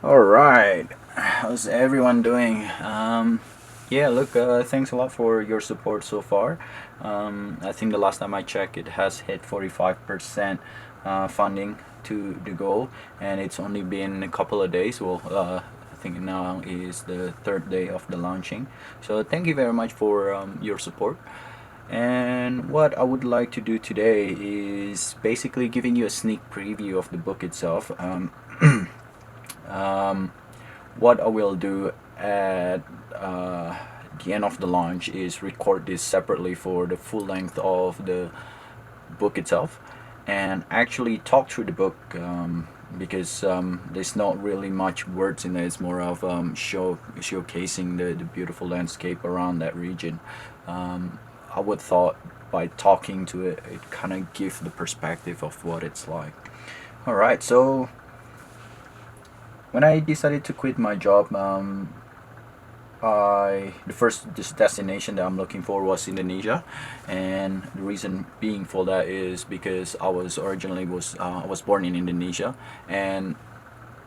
All right, how's everyone doing? Yeah, look, thanks a lot for your support so far. I think the last time I checked, it has hit 45% funding to the goal, and it's only been a couple of days. Well, I think now is the third day of the launching. So thank you very much for your support. And what I would like to do today is basically giving you a sneak preview of the book itself. Um, what I will do at the end of the launch is record this separately for the full length of the book itself and actually talk through the book, because there's not really much words in there. It's more of showcasing the beautiful landscape around that region. I would thought by talking to it, it kind of gives the perspective of what it's like. All right, so when I decided to quit my job, the first destination that I'm looking for was Indonesia, and the reason being for that is because I was born in Indonesia, and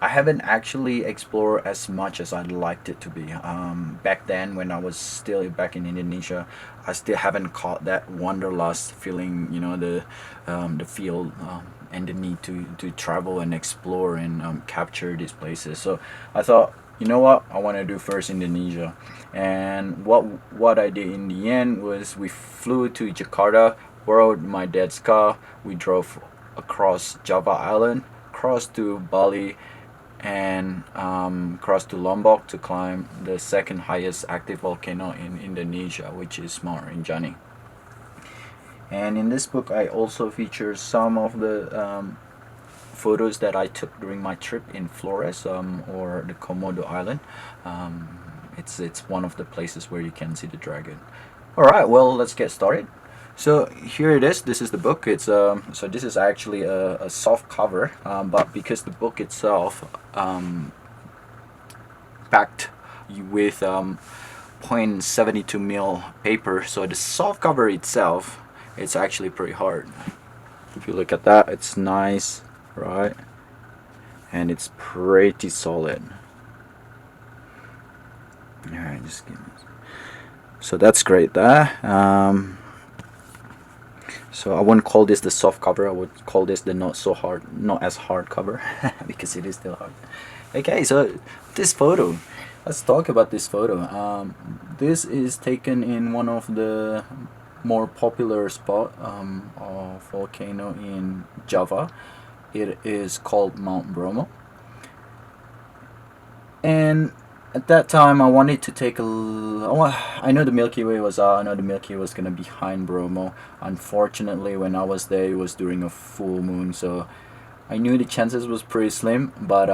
I haven't actually explored as much as I'd liked it to be. Back then, when I was still back in Indonesia, I still haven't caught that wanderlust feeling. You know, the feel and the need to travel and explore and capture these places. So I thought, you know what, I want to do first Indonesia, and what I did in the end was we flew to Jakarta, borrowed my dad's car, we drove across Java Island, crossed to Bali, and crossed to Lombok to climb the second highest active volcano in Indonesia, which is Mount Rinjani. And in this book, I also feature some of the photos that I took during my trip in Flores, or the Komodo Island. It's one of the places where you can see the dragon. All right, well, let's get started. So here it is. This is the book. So this is actually a soft cover, but because the book itself packed with 0.72 mil paper, so the soft cover itself, it's actually pretty hard. If you look at that, it's nice, right? And it's pretty solid. All right, just give me. So that's great there. So I wouldn't call this the soft cover. I would call this the not as hard cover, because it is still hard. Okay, so this photo. Let's talk about this photo. This is taken in one of the more popular spot of volcano in Java. It is called Mount Bromo. And at that time, I wanted to take I know the Milky Way was out. I know the Milky Way was gonna be behind Bromo. Unfortunately, when I was there, it was during a full moon, so I knew the chances was pretty slim. But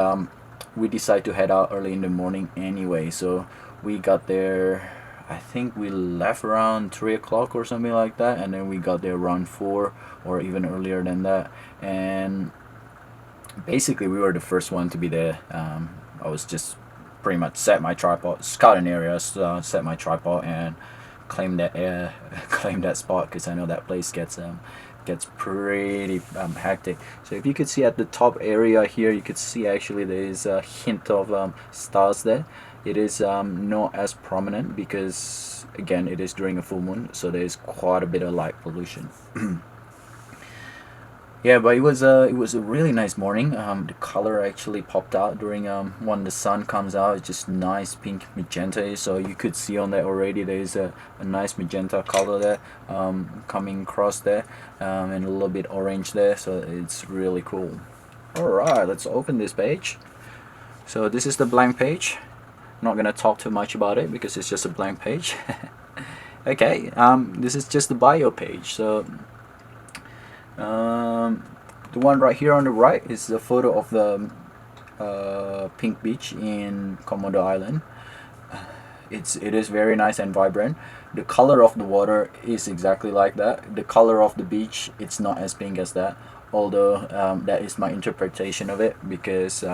we decided to head out early in the morning anyway. So we got there. I think we left around 3 o'clock or something like that, and then we got there around 4 or even earlier than that. And basically, we were the first one to be there. I was just pretty much set my tripod, scout an area, set my tripod, and claim that claim that spot, because I know that place gets pretty hectic. So if you could see at the top area here, you could see actually there is a hint of stars there. It is not as prominent because again it is during a full moon, so there is quite a bit of light pollution. Yeah, but it was a really nice morning. The color actually popped out during when the sun comes out. It's just nice pink magenta. So you could see on that already. There is a nice magenta color there, coming across there, and a little bit orange there. So it's really cool. All right, let's open this page. So this is the blank page. I'm not gonna talk too much about it because it's just a blank page. Okay, this is just the bio page. So um, the one right here on the right is a photo of the pink beach in Komodo Island. It is very nice and vibrant. The color of the water is exactly like that. The color of the beach, it's not as pink as that. Although that is my interpretation of it, because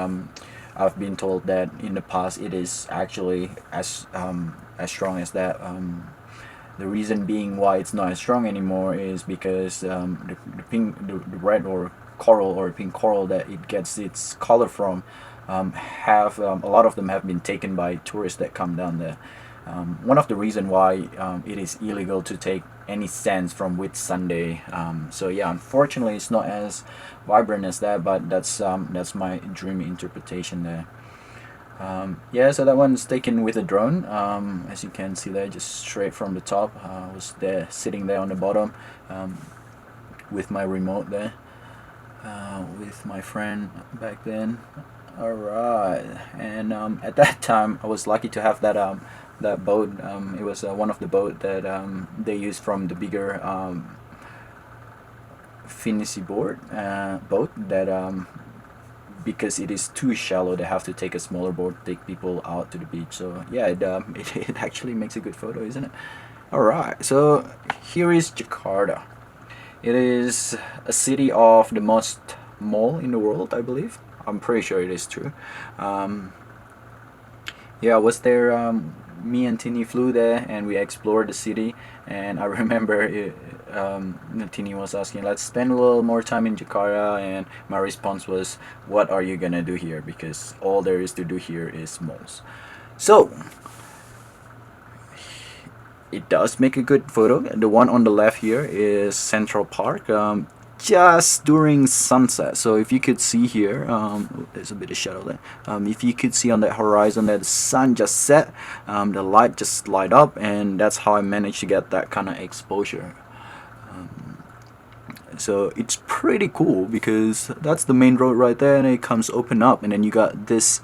I've been told that in the past it is actually as strong as that. The reason being why it's not as strong anymore is because the red or coral or pink coral that it gets its color from have a lot of them have been taken by tourists that come down there. One of the reason why it is illegal to take any sands from Whitsunday. So yeah, unfortunately, it's not as vibrant as that, but that's my dream interpretation there. Yeah, so that one's taken with a drone. As you can see there, just straight from the top. I was there, sitting there on the bottom, with my remote there, with my friend back then. All right, and at that time, I was lucky to have that boat. It was one of the boat that they used from the bigger Finnissy boat that because it is too shallow, they have to take a smaller boat to take people out to the beach. So yeah, it actually makes a good photo, isn't it? All right, so here is Jakarta. It is a city of the most mall in the world, I believe. I'm pretty sure it is true. Yeah, I was there. Me and Tini flew there and we explored the city. And I remember Tini was asking, let's spend a little more time in Jakarta. And my response was, what are you gonna do here? Because all there is to do here is malls. So it does make a good photo. The one on the left here is Central Park. Just during sunset, so if you could see here, there's a bit of shadow there. If you could see on that horizon that the sun just set, the light just light up, and that's how I managed to get that kind of exposure. So it's pretty cool because that's the main road right there, and it comes open up, and then you got this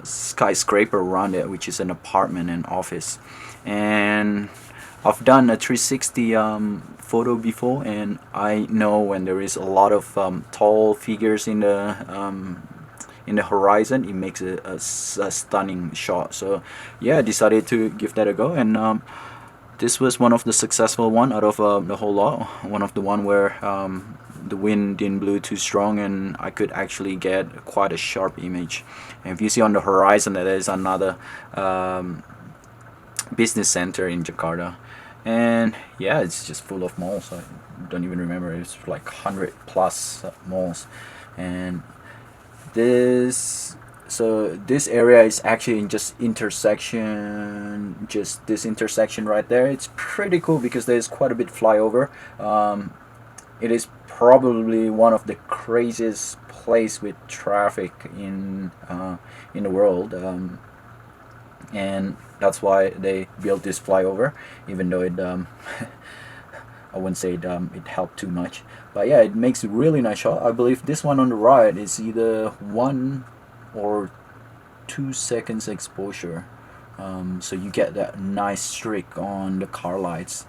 skyscraper around it, which is an apartment and office. And I've done a 360 photo before, and I know when there is a lot of tall figures in the horizon, it makes a stunning shot. So yeah, I decided to give that a go, and this was one of the successful one out of the whole lot. One of the one where the wind didn't blow too strong, and I could actually get quite a sharp image. And if you see on the horizon, there is another business center in Jakarta. And yeah, it's just full of malls. I don't even remember, it's like 100 plus malls. And this area is actually in just this intersection right there. It's pretty cool because there's quite a bit flyover. It is probably one of the craziest place with traffic in the world. And that's why they built this flyover, even though it I wouldn't say it helped too much, but yeah, it makes a really nice shot. I believe this one on the right is either 1 or 2 seconds exposure, so you get that nice streak on the car lights.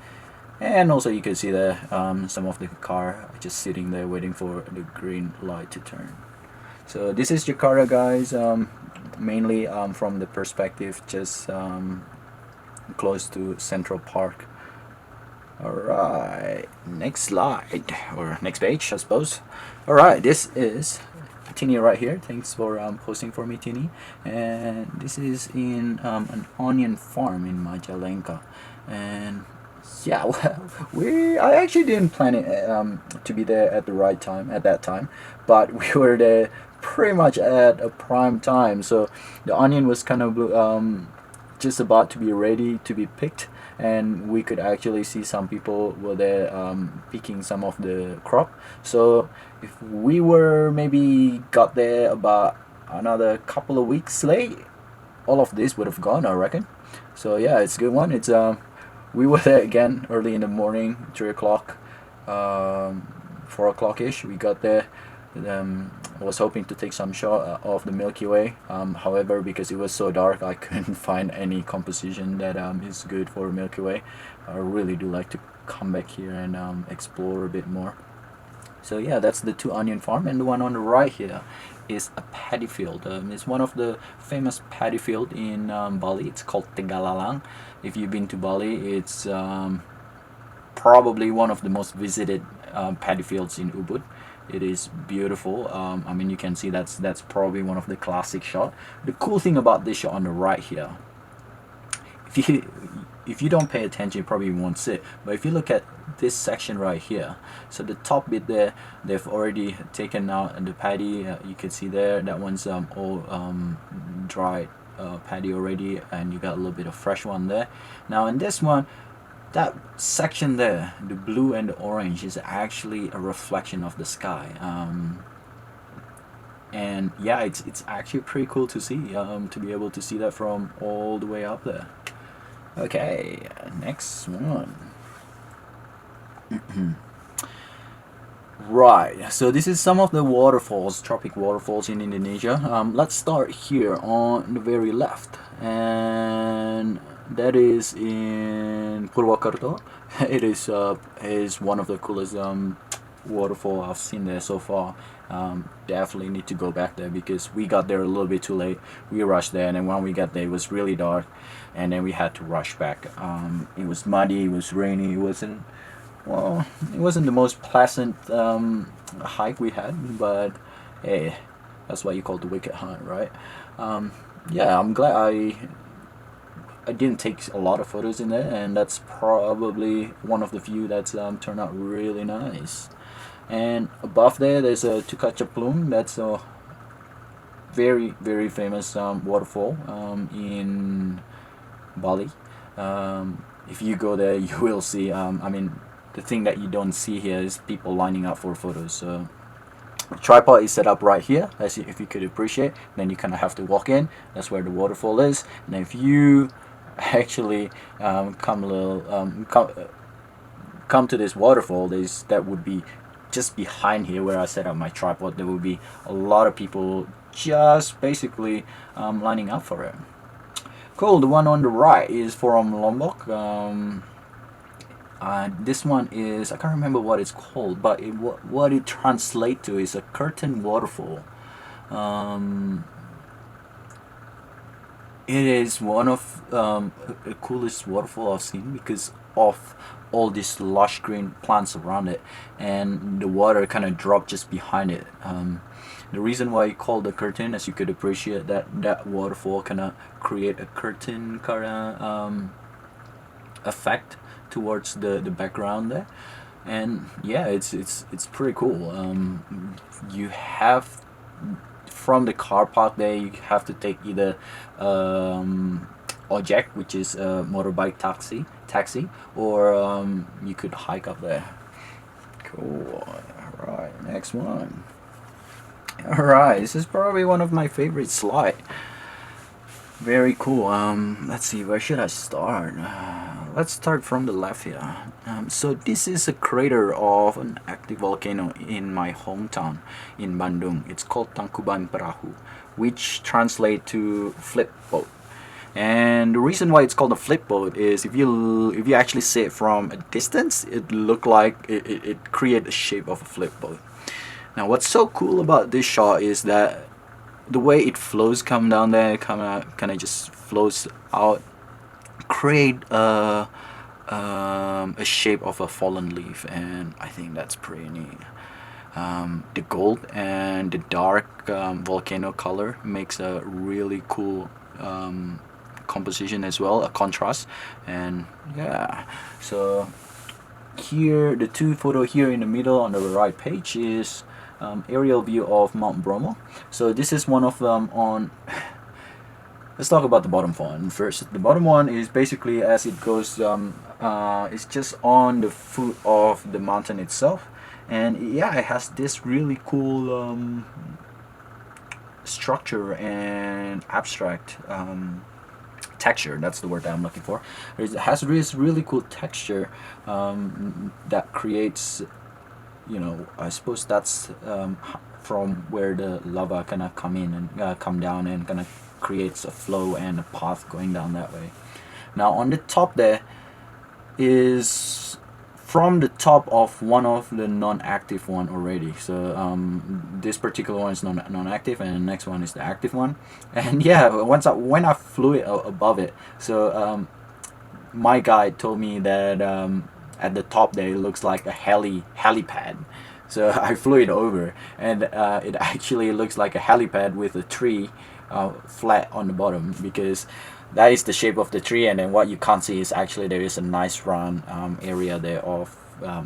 And also you can see the some of the car just sitting there waiting for the green light to turn. So this is Jakarta, guys. Mainly from the perspective just close to Central Park. Alright, next slide, or next page I suppose. Alright, this is Tini right here. Thanks for posting for me, Tini. And this is in an onion farm in Majalengka. And yeah, well, I actually didn't plan it to be there at the right time, at that time, but we were there pretty much at a prime time, so the onion was kind of just about to be ready to be picked, and we could actually see some people were there picking some of the crop. So if we were maybe got there about another couple of weeks late, all of this would have gone, I reckon. So yeah, it's a good one. It's we were there again early in the morning, 3 o'clock, 4 o'clock ish. We got there. I was hoping to take some shot of the Milky Way. However, because it was so dark, I couldn't find any composition that is good for Milky Way. I really do like to come back here and explore a bit more. So yeah, that's the 2 onion farm, and the one on the right here is a paddy field. It's one of the famous paddy field in Bali. It's called Tegalalang. If you've been to Bali, it's probably one of the most visited paddy fields in Ubud. It is beautiful. I mean, you can see that's probably one of the classic shot. The cool thing about this shot on the right here, if you don't pay attention, you probably won't see it. But if you look at this section right here, so the top bit there, they've already taken out the paddy. You can see there, that one's all dried paddy already, and you got a little bit of fresh one there. Now in this one, that section there, the blue and the orange, is actually a reflection of the sky. And yeah, it's actually pretty cool to see, to be able to see that from all the way up there. Okay, next one. Right, so this is some of the waterfalls, tropic waterfalls in Indonesia. Let's start here on the very left, and that is in Purwakarta. It is one of the coolest waterfall I've seen there so far. Definitely need to go back there because we got there a little bit too late. We rushed there, and then when we got there, it was really dark, and then we had to rush back. It was muddy, it was rainy, it wasn't the most pleasant hike we had, but hey, that's what you call the wicked hunt, right? Yeah, I'm glad I didn't take a lot of photos in there, and that's probably one of the few that's turned out really nice. And above there's a Tukacaplung. That's a very, very famous waterfall in Bali. If you go there, you will see. I mean, the thing that you don't see here is people lining up for photos. So the tripod is set up right here, as if you could appreciate. Then you kind of have to walk in. That's where the waterfall is. And if you actually come to this waterfall, that would be just behind here where I set up my tripod. There will be a lot of people just basically lining up for it. Cool. The one on the right is from Lombok. This one is, I can't remember what it's called, but what it translates to is a curtain waterfall. It is one of the coolest waterfall I've seen because of all these lush green plants around it, and the water kind of dropped just behind it. The reason why I called the curtain, as you could appreciate, that waterfall kind of create a curtain kind of effect towards the background there, and yeah, it's pretty cool. You have, from the car park there, you have to take either ojek, which is a motorbike taxi, or you could hike up there. Cool. All right, next one. All right, this is probably one of my favorite slides. Very cool. Let's see, where should I start? Let's start from the left here. So this is a crater of an active volcano in my hometown in Bandung. It's called Tangkuban Perahu, which translates to flip boat. And the reason why it's called a flip boat is if you actually see it from a distance, it look like it create the shape of a flip boat. Now what's so cool about this shot is that the way it flows, come down there, kind of just flows out, create a shape of a fallen leaf, and I think that's pretty neat. The gold and the dark volcano color makes a really cool composition as well, a contrast. And yeah, so here the two photo here in the middle on the right page is aerial view of Mount Bromo. So this is one of them on. Let's talk about the bottom one first. The bottom one is basically as it goes, it's just on the foot of the mountain itself, and yeah, it has this really cool structure and abstract texture. That's the word that I'm looking for. It has this really cool texture that creates, I suppose that's from where the lava kind of come in and come down and kind of creates a flow and a path going down that way. Now on the top there is from the top of one of the non-active one already. So this particular one is non-active, and the next one is the active one. And yeah, when I flew it above it, so my guide told me that at the top there it looks like a helipad. So I flew it over, and it actually looks like a helipad with a tree flat on the bottom, because that is the shape of the tree, and then what you can't see is actually there is a nice round area there of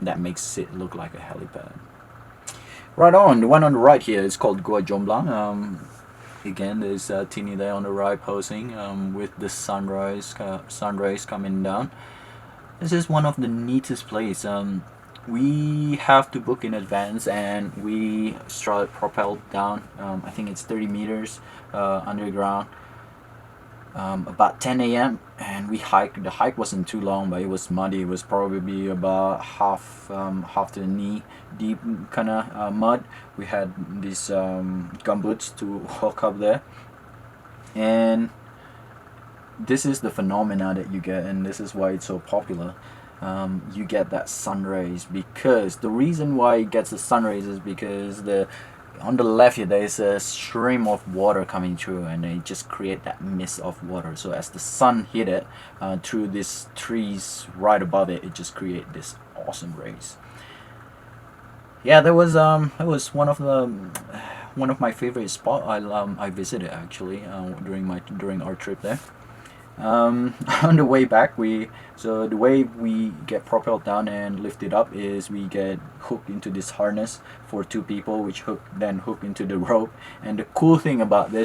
that makes it look like a helipad. Right on, the one on the right here is called Gua Jomblang. Again, there's Tini there on the right posing with the sunrise coming down. This is one of the neatest place. We have to book in advance, and we started propelled down. I think it's 30 meters underground. About 10 a.m. and we hiked. The hike wasn't too long, but it was muddy. It was probably about half to the knee deep kind of mud. We had these gumboots to walk up there, and this is the phenomena that you get, and this is why it's so popular. You get that sun rays, because the reason why it gets the sun rays is because the on the left here there is a stream of water coming through, and they just create that mist of water. So as the sun hit it through these trees right above it, it just create this awesome rays. Yeah, that was one of my favorite spot I visited actually during our trip there. On the way back, the way we get propelled down and lifted up is we get hooked into this harness for two people, which hook into the rope. And the cool thing about this